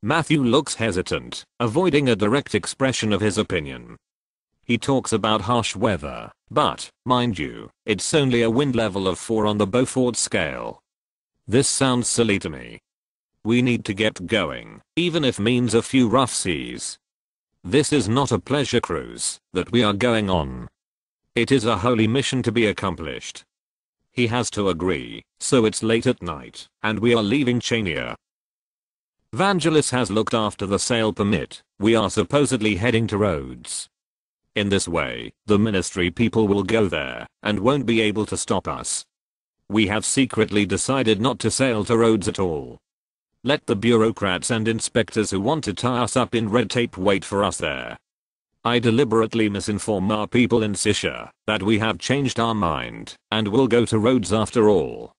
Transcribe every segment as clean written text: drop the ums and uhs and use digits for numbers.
Matthew looks hesitant, avoiding a direct expression of his opinion. He talks about harsh weather, but, mind you, it's only a wind level of 4 on the Beaufort scale. This sounds silly to me. We need to get going, even if means a few rough seas. This is not a pleasure cruise that we are going on. It is a holy mission to be accomplished. He has to agree, so it's late at night, and we are leaving Chania. Vangelis has looked after the sail permit. We are supposedly heading to Rhodes. In this way, the ministry people will go there, and won't be able to stop us. We have secretly decided not to sail to Rhodes at all. Let the bureaucrats and inspectors who want to tie us up in red tape wait for us there. I deliberately misinform our people in Sisha that we have changed our mind and will go to Rhodes after all.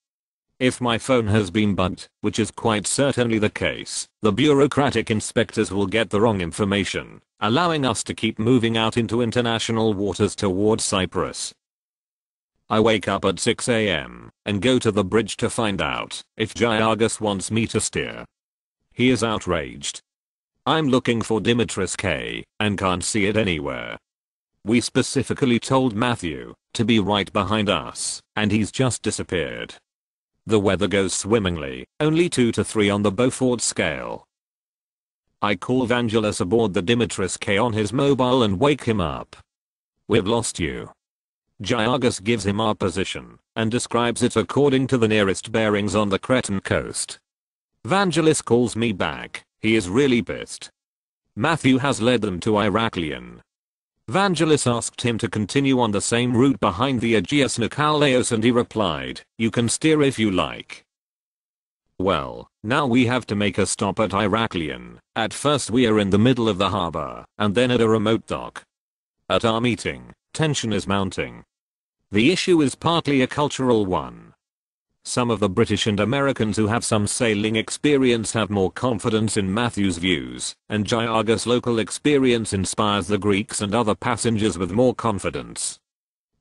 If my phone has been bugged, which is quite certainly the case, the bureaucratic inspectors will get the wrong information, allowing us to keep moving out into international waters towards Cyprus. I wake up at 6 a.m. and go to the bridge to find out if Giargos wants me to steer. He is outraged. I'm looking for Dimitris K and can't see it anywhere. We specifically told Matthew to be right behind us, and he's just disappeared. The weather goes swimmingly, only 2 to 3 on the Beaufort scale. I call Vangelis aboard the Dimitris K on his mobile and wake him up. We've lost you. Giargos gives him our position and describes it according to the nearest bearings on the Cretan coast. Vangelis calls me back. He is really pissed. Matthew has led them to Iraklion. Vangelis asked him to continue on the same route behind the Aegeus Nikolaos and he replied, "You can steer if you like." Well, now we have to make a stop at Iraklion. At first we are in the middle of the harbor, and then at a remote dock. At our meeting, tension is mounting. The issue is partly a cultural one. Some of the British and Americans who have some sailing experience have more confidence in Matthew's views, and Giargos' local experience inspires the Greeks and other passengers with more confidence.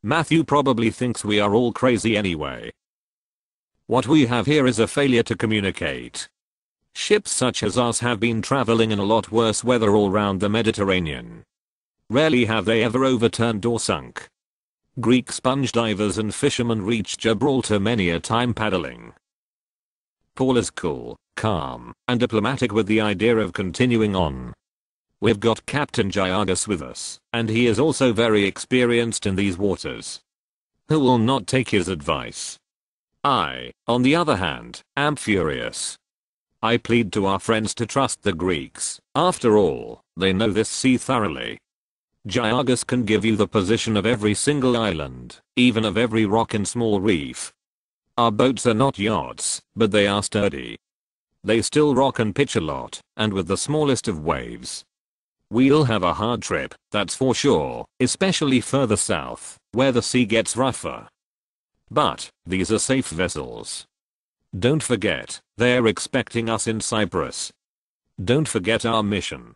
Matthew probably thinks we are all crazy anyway. What we have here is a failure to communicate. Ships such as ours have been traveling in a lot worse weather all round the Mediterranean. Rarely have they ever overturned or sunk. Greek sponge divers and fishermen reach Gibraltar many a time paddling. Paul is cool, calm, and diplomatic with the idea of continuing on. We've got Captain Giargos with us, and he is also very experienced in these waters. Who will not take his advice? I, on the other hand, am furious. I plead to our friends to trust the Greeks. After all, they know this sea thoroughly. Giargos can give you the position of every single island, even of every rock and small reef. Our boats are not yachts, but they are sturdy. They still rock and pitch a lot, and with the smallest of waves. We'll have a hard trip, that's for sure, especially further south, where the sea gets rougher. But, these are safe vessels. Don't forget, they're expecting us in Cyprus. Don't forget our mission.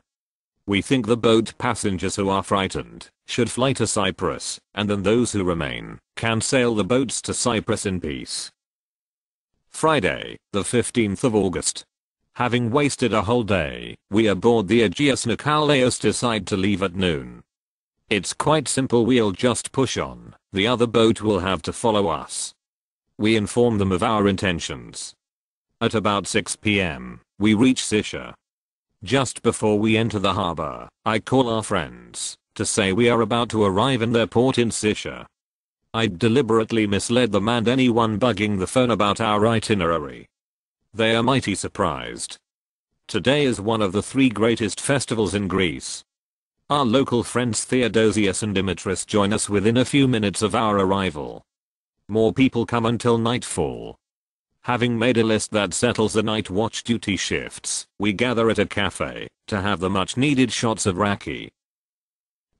We think the boat passengers who are frightened should fly to Cyprus, and then those who remain can sail the boats to Cyprus in peace. Friday, the 15th of August. Having wasted a whole day, we aboard the Aegeus Nikolaos decide to leave at noon. It's quite simple, we'll just push on, the other boat will have to follow us. We inform them of our intentions. At about 6 p.m., we reach Sisha. Just before we enter the harbor, I call our friends to say we are about to arrive in their port in Sisha. I deliberately misled them and anyone bugging the phone about our itinerary. They are mighty surprised. Today is one of the 3 greatest festivals in Greece. Our local friends Theodosius and Dimitris join us within a few minutes of our arrival. More people come until nightfall. Having made a list that settles the night watch duty shifts, we gather at a cafe to have the much needed shots of raki.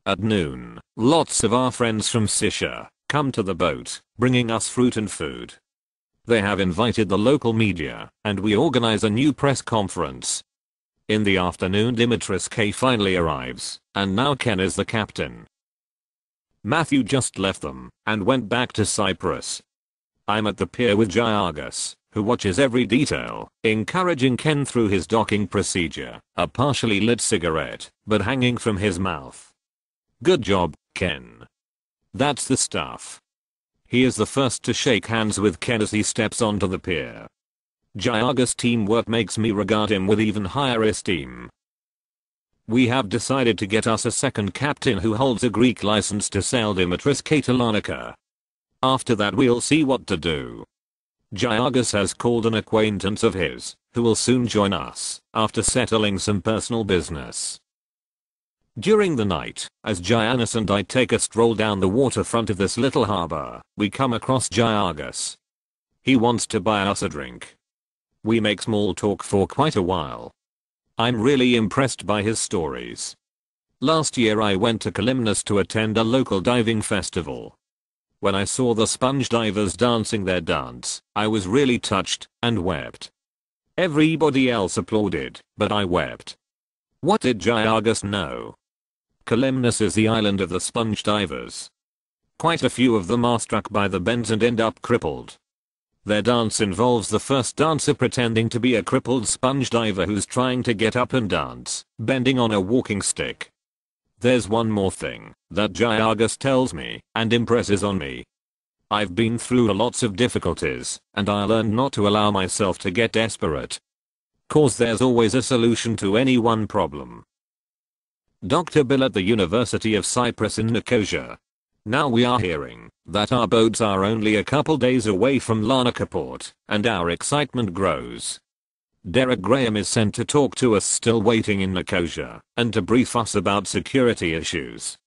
At noon, lots of our friends from Sisha come to the boat, bringing us fruit and food. They have invited the local media, and we organize a new press conference. In the afternoon Dimitris K finally arrives, and now Ken is the captain. Matthew just left them, and went back to Cyprus. I'm at the pier with Giargos, who watches every detail, encouraging Ken through his docking procedure, a partially lit cigarette, but hanging from his mouth. Good job, Ken. That's the stuff. He is the first to shake hands with Ken as he steps onto the pier. Giaga's teamwork makes me regard him with even higher esteem. We have decided to get us a second captain who holds a Greek license to sail Dimitris K to Larnaca. After that we'll see what to do. Giagas has called an acquaintance of his, who will soon join us, after settling some personal business. During the night, as Giannis and I take a stroll down the waterfront of this little harbor, we come across Giagas. He wants to buy us a drink. We make small talk for quite a while. I'm really impressed by his stories. Last year I went to Kalymnos to attend a local diving festival. When I saw the sponge divers dancing their dance, I was really touched and wept. Everybody else applauded, but I wept. What did Giagas know? Kalymnos is the island of the sponge divers. Quite a few of them are struck by the bends and end up crippled. Their dance involves the first dancer pretending to be a crippled sponge diver who's trying to get up and dance, bending on a walking stick. There's one more thing that Giagas tells me and impresses on me. I've been through lots of difficulties, and I learned not to allow myself to get desperate. 'Cause there's always a solution to any one problem. Dr. Bill at the University of Cyprus in Nicosia. Now we are hearing that our boats are only a couple days away from Larnaca port, and our excitement grows. Derek Graham is sent to talk to us still waiting in Nicosia, and to brief us about security issues.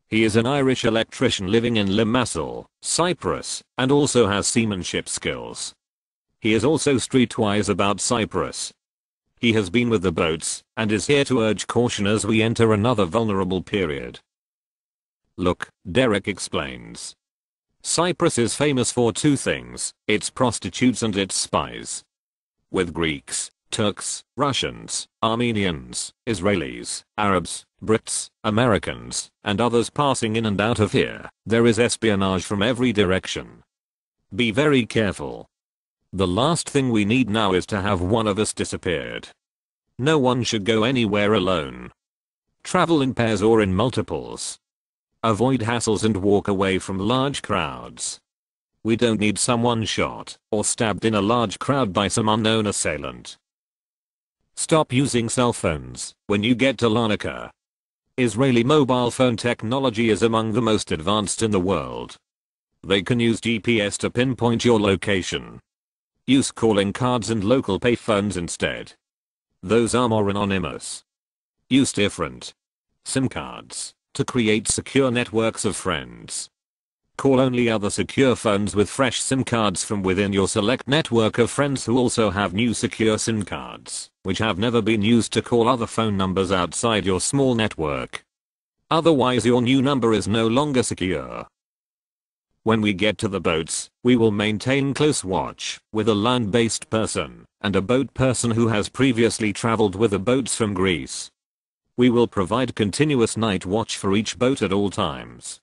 He is an Irish electrician living in Limassol, Cyprus, and also has seamanship skills. He is also streetwise about Cyprus. He has been with the boats, and is here to urge caution as we enter another vulnerable period. Look, Derek explains. Cyprus is famous for two things, its prostitutes and its spies. With Greeks, Turks, Russians, Armenians, Israelis, Arabs, Brits, Americans, and others passing in and out of here, there is espionage from every direction. Be very careful. The last thing we need now is to have one of us disappeared. No one should go anywhere alone. Travel in pairs or in multiples. Avoid hassles and walk away from large crowds. We don't need someone shot or stabbed in a large crowd by some unknown assailant. Stop using cell phones when you get to Larnaca. Israeli mobile phone technology is among the most advanced in the world. They can use GPS to pinpoint your location. Use calling cards and local payphones instead. Those are more anonymous. Use different SIM cards to create secure networks of friends. Call only other secure phones with fresh SIM cards from within your select network of friends who also have new secure SIM cards, which have never been used to call other phone numbers outside your small network. Otherwise your new number is no longer secure. When we get to the boats, we will maintain close watch with a land-based person and a boat person who has previously traveled with the boats from Greece. We will provide continuous night watch for each boat at all times.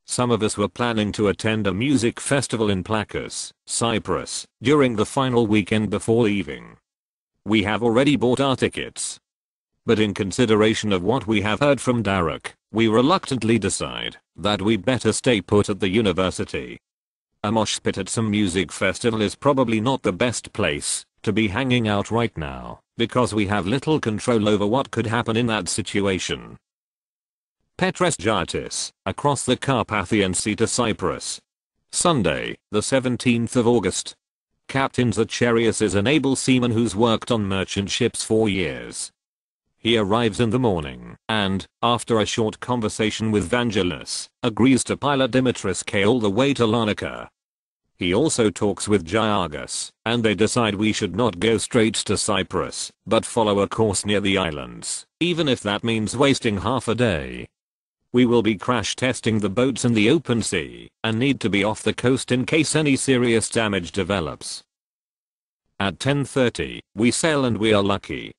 Some of us were planning to attend a music festival in Plakos, Cyprus, during the final weekend before leaving. We have already bought our tickets. But in consideration of what we have heard from Derek, we reluctantly decide that we better stay put at the university. A mosh pit at some music festival is probably not the best place to be hanging out right now, because we have little control over what could happen in that situation. Petros Giatis, across the Carpathian Sea to Cyprus. Sunday, the 17th of August. Captain Zacharias is an able seaman who's worked on merchant ships for years. He arrives in the morning, and, after a short conversation with Vangelis, agrees to pilot Dimitris K all the way to Larnaca. He also talks with Giagas, and they decide we should not go straight to Cyprus, but follow a course near the islands, even if that means wasting half a day. We will be crash testing the boats in the open sea, and need to be off the coast in case any serious damage develops. At 10:30, we sail and we are lucky.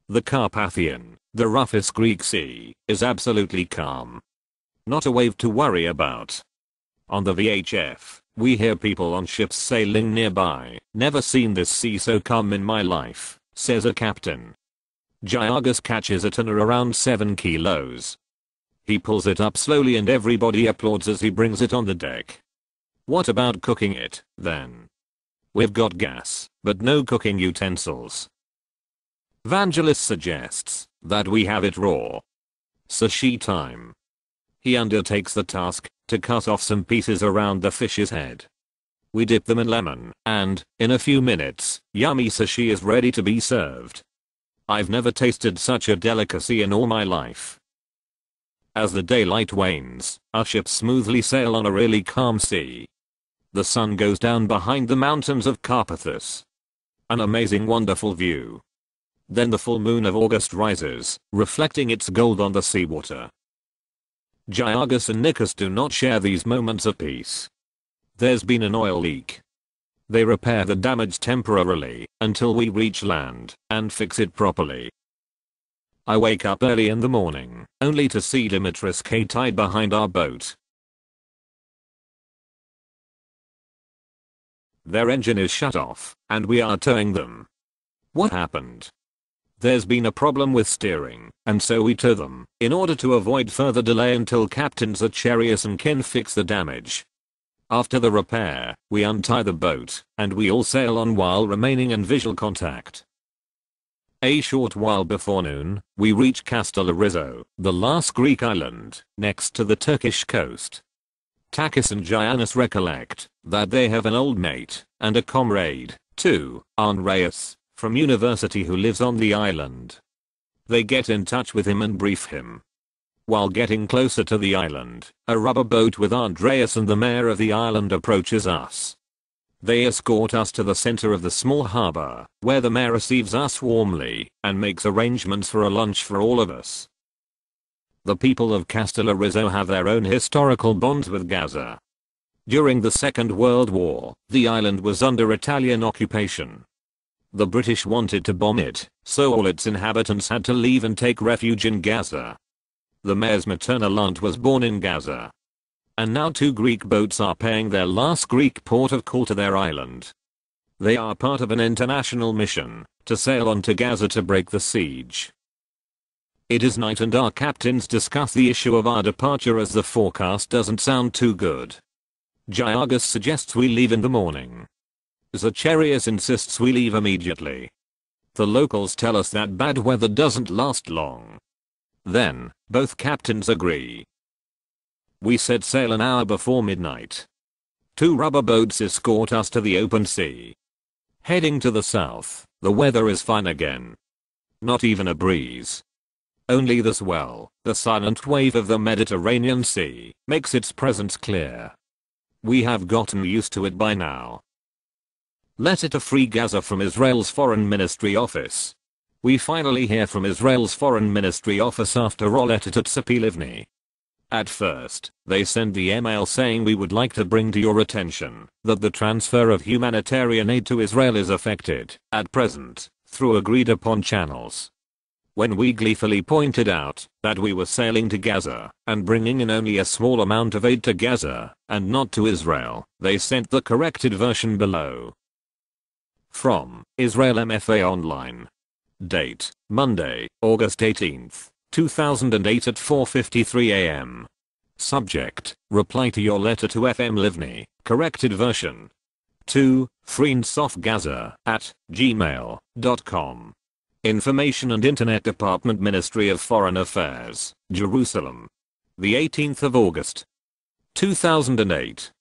The Carpathian, the roughest Greek sea, is absolutely calm. Not a wave to worry about. On the VHF, we hear people on ships sailing nearby. "Never seen this sea so calm in my life," says a captain. Giagus catches a tuna around 7 kilos. He pulls it up slowly and everybody applauds as he brings it on the deck. What about cooking it, then? We've got gas, but no cooking utensils. Vangelis suggests that we have it raw. Sushi time. He undertakes the task to cut off some pieces around the fish's head. We dip them in lemon, and, in a few minutes, yummy sushi is ready to be served. I've never tasted such a delicacy in all my life. As the daylight wanes, our ships smoothly sail on a really calm sea. The sun goes down behind the mountains of Carpathus. An amazing, wonderful view. Then the full moon of August rises, reflecting its gold on the seawater. Giagus and Nikos do not share these moments of peace. There's been an oil leak. They repair the damage temporarily until we reach land and fix it properly. I wake up early in the morning, only to see Dimitris K tied behind our boat. Their engine is shut off, and we are towing them. What happened? There's been a problem with steering, and so we tow them, in order to avoid further delay until Captains Acharius and Kin fix the damage. After the repair, we untie the boat, and we all sail on while remaining in visual contact. A short while before noon, we reach Castellarizo, the last Greek island, next to the Turkish coast. Takis and Giannis recollect that they have an old mate and a comrade, too, Andreas, from university who lives on the island. They get in touch with him and brief him. While getting closer to the island, a rubber boat with Andreas and the mayor of the island approaches us. They escort us to the center of the small harbor, where the mayor receives us warmly and makes arrangements for a lunch for all of us. The people of Castellarizo have their own historical bonds with Gaza. During the Second World War, the island was under Italian occupation. The British wanted to bomb it, so all its inhabitants had to leave and take refuge in Gaza. The mayor's maternal aunt was born in Gaza. And now 2 Greek boats are paying their last Greek port of call to their island. They are part of an international mission to sail on to Gaza to break the siege. It is night and our captains discuss the issue of our departure as the forecast doesn't sound too good. Giagus suggests we leave in the morning. Zacharias insists we leave immediately. The locals tell us that bad weather doesn't last long. Then, both captains agree. We set sail an hour before midnight. 2 rubber boats escort us to the open sea. Heading to the south, the weather is fine again. Not even a breeze. Only the swell, the silent wave of the Mediterranean Sea, makes its presence clear. We have gotten used to it by now. Letter to Free Gaza from Israel's Foreign Ministry Office. We finally hear from Israel's Foreign Ministry Office after all at Tzipi Livni. At first, they sent the email saying we would like to bring to your attention that the transfer of humanitarian aid to Israel is affected, at present, through agreed upon channels. When we gleefully pointed out that we were sailing to Gaza and bringing in only a small amount of aid to Gaza and not to Israel, they sent the corrected version below. From Israel MFA Online. Date, Monday, August 18th, 2008 at 4:53 a.m. Subject, reply to your letter to FM Livni, corrected version. 2, freensofgaza@gmail.com. Information and Internet Department, Ministry of Foreign Affairs, Jerusalem. The 18th of August, 2008.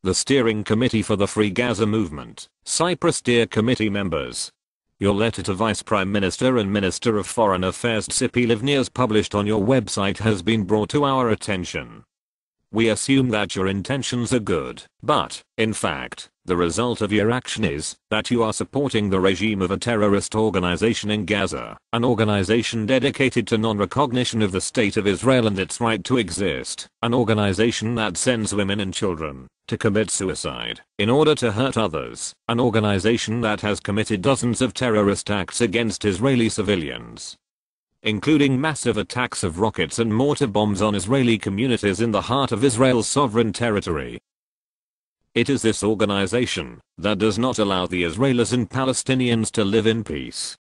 The Steering Committee for the Free Gaza Movement, Cyprus. Dear committee members. Your letter to Vice Prime Minister and Minister of Foreign Affairs Tzipi Livni as published on your website has been brought to our attention. We assume that your intentions are good, but, in fact, the result of your action is that you are supporting the regime of a terrorist organization in Gaza, an organization dedicated to non-recognition of the State of Israel and its right to exist, an organization that sends women and children to commit suicide in order to hurt others, an organization that has committed dozens of terrorist acts against Israeli civilians, including massive attacks of rockets and mortar bombs on Israeli communities in the heart of Israel's sovereign territory. It is this organization that does not allow the Israelis and Palestinians to live in peace.